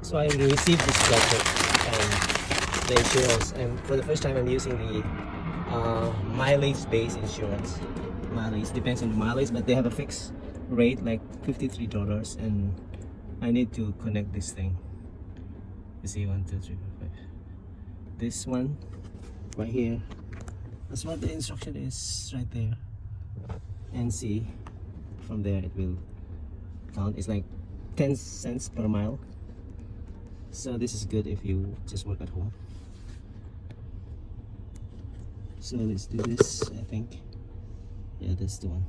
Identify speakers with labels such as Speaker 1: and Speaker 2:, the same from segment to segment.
Speaker 1: So I received this gadget and the insurance, and for the first time I'm using the mileage-based insurance. Mileage depends on the mileage, but they have a fixed rate like $53, and I need to connect this thing. You see, 1, 2, 3, 4, 5. This one right here. That's what the instruction is right there. And see, from there it will count. It's like 10 cents per mile. So this is good if you just work at home. So let's do this, I think. Yeah, that's the one.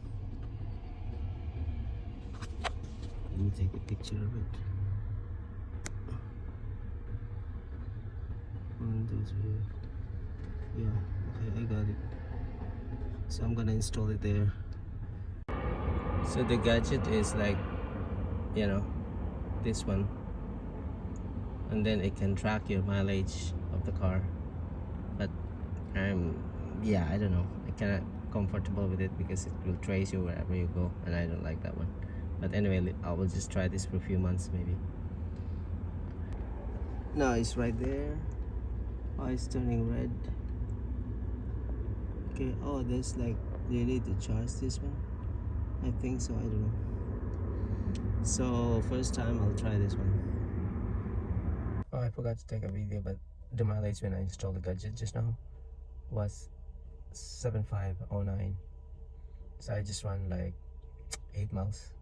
Speaker 1: Let me take a picture of it. 1, 2, 3. Yeah, okay, I got it. So I'm gonna install it there. So the gadget is like, you know, this one, and then it can track your mileage of the car. But yeah, I don't know, I cannot comfortable with it because it will trace you wherever you go, and I don't like that one. But anyway, I will just try this for a few months maybe. Now it's right there. Oh, it's turning red. Okay, oh, there's like, do you need to charge this one? I think so, I don't know. So first time I'll try this one. Oh, I forgot to take a video, but the mileage when I installed the gadget just now was 7509. So I just run like 8 miles.